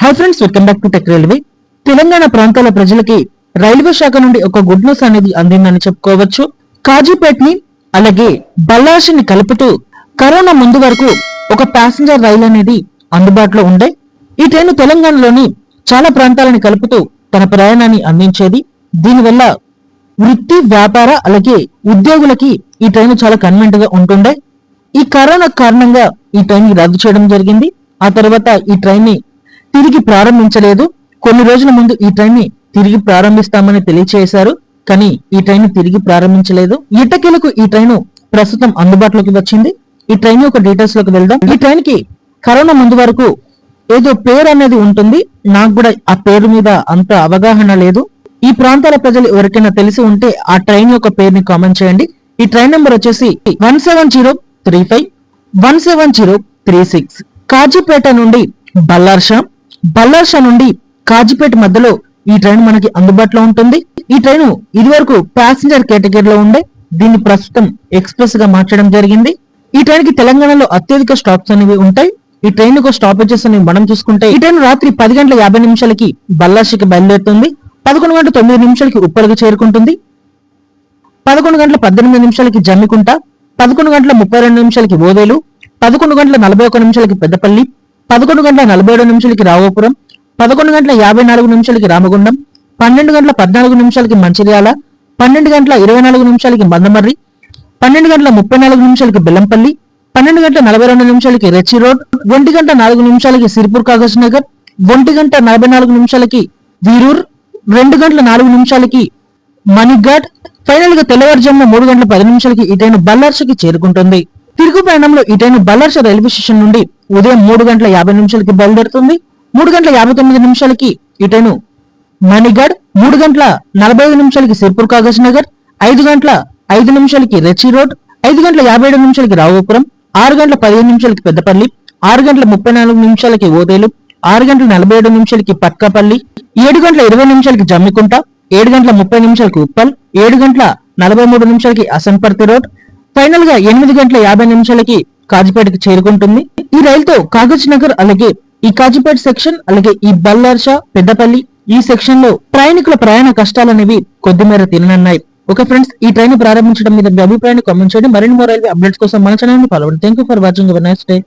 Hi friends, welcome back to tech railway. Telangana ప్రాంతాల ప్రజలకి railway శాఖ నుండి ఒక గుడ్ న్యూస్ అనేది అందిందని చెప్పుకోవచ్చు. కాజీపేట్ ని అలాగే బల్లార్షిని కలుపుతూ కరోనా ముందు వరకు ఒక ప్యాసింజర్ రైలు అనేది అందుబాటులో ఉండే. ఈ ట్రైన్ తెలంగాణలోని చాలా ప్రాంతాలను కలుపుతూ తన ప్రయాణాన్ని అందించేది. దీనివల్ల వృత్తి, వ్యాపార అలాగే ఉద్యోగులకి ఈ ట్రైన్ చాలా కన్వీనియంట్ గా ఉంటుండే. ఈ కరోనా కారణంగా ఈ ట్రైన్ ని రద్దు చేయడం జరిగింది. ఆ తర్వాత ఈ ట్రైన్ ని తిరిగి ప్రారంభించలేదు. కొన్ని రోజుల ముందు ఈ ట్రైన్ ని తిరిగి ప్రారంభిస్తామని తెలియజేశారు, కానీ ఈ ట్రైన్ తిరిగి ప్రారంభించలేదు. ఎట్టకేలకు ఈ ట్రైన్ ప్రస్తుతం అందుబాటులోకి వచ్చింది. ఈ ట్రైన్ యొక్క డీటెయిల్స్ లోకి వెళ్దాం. ఈ ట్రైన్ కి కరోనా ముందు వరకు ఏదో పేరు అనేది ఉంటుంది. నాకు కూడా ఆ పేరు మీద అంత అవగాహన లేదు. ఈ ప్రాంతాల ప్రజలు ఎవరికైనా తెలిసి ఉంటే ఆ ట్రైన్ యొక్క పేరుని కామెంట్ చేయండి. ఈ ట్రైన్ నెంబర్ వచ్చేసి 17035 17036. కాజీపేట నుండి బల్లార్షా నుండి కాజీపేట మధ్యలో ఈ ట్రైన్ మనకి అందుబాటులో ఉంటుంది. ఈ ట్రైన్ ఇదివరకు ప్యాసింజర్ కేటగిరీలో ఉండే, దీన్ని ప్రస్తుతం ఎక్స్ప్రెస్ గా మార్చడం జరిగింది. ఈ ట్రైన్ కి తెలంగాణలో అత్యధిక స్టాప్స్ అనేవి ఉంటాయి. ఈ ట్రైన్ యొక్క స్టాపేజెస్ అని మనం చూసుకుంటే, ఈ ట్రైన్ రాత్రి 10 గంటల 50 నిమిషాలకి బల్లార్షికి బయలుదేరుతుంది. 11 గంటల 9 నిమిషాలకి ఉప్పల్కి చేరుకుంటుంది. 11 గంటల 18 నిమిషాలకి జమ్మికుంట, 11 గంటల 32 నిమిషాలకి ఓదేలు, 11 గంటల 41 నిమిషాలకి పెద్దపల్లి, 11 గంటల 47 నిమిషాలకి రావుపురం, 11 గంటల 54 నిమిషాలకి రామగుండం, 12 గంటల 14 నిమిషాలకి మంచిర్యాల, 12 గంటల 24 నిమిషాలకి మందమర్రి, 12 గంటల 34 నిమిషాలకి బెల్లంపల్లి, 12 గంటల 42 నిమిషాలకి రెచ్చి రోడ్, 1 గంట 4 నిమిషాలకి సిరిపూర్ కాగజ్ నగర్, 1 గంట 44 నిమిషాలకి వీరూర్, 2 గంటల 4 నిమిషాలకి మణిఘాట్. ఫైనల్ గా తెల్లవారుజామున 3 గంటల 10 నిమిషాలకి ఈ ట్రైన్ బల్లార్షికి చేరుకుంటుంది. తిరుగు ప్రయాణంలో ఈ ట్రైన్ బల్లార్ష రైల్వే స్టేషన్ నుండి ఉదయం 3 గంటల 50 నిమిషాలకి బయలుదేరుతుంది. 3 గంటల 59 నిమిషాలకి ఈ ట్రైన్ మణిఘాట్, 3 గంటల 45 నిమిషాలకి సిర్పూర్ కాగజ్ నగర్, 5 గంటల 5 నిమిషాలకి రెచ్చి రోడ్, 5 గంటల 57 నిమిషాలకి రావుపురం, 6 గంటల 15 నిమిషాలకి పెద్దపల్లి, 6 గంటల 34 నిమిషాలకి ఓదేలు, 6 గంటల 47 నిమిషాలకి పట్కాపల్లి, 7 గంటల 20 నిమిషాలకి జమ్మికుంట, 7 గంటల 30 నిమిషాలకి ఉప్పల్, 7 గంటల 43 నిమిషాలకి అసన్పర్తి రోడ్. ఫైనల్ గా 8 గంటల 50 నిమిషాలకి కాజీపేటకి చేరుకుంటుంది. ఈ రైలుతో కాగజ్ నగర్ అలాగే ఈ కాజీపేట సెక్షన్ అలాగే ఈ బల్లార్ష, పెద్దపల్లి ఈ సెక్షన్ లో ప్రయాణికుల ప్రయాణ కష్టాలనేవి కొద్దిమేర తిననున్నాయి. ఓకే ఫ్రెండ్స్, ఈ ట్రైన్ ప్రారంభించడం మీద మీ అభిప్రాయాన్ని కామెంట్ చేయండి. మరిన్ని రైల్వే అప్డేట్స్ కోసం మన ఛానల్ ని ఫాలో అవ్వండి. Thank you for watching. Nice day.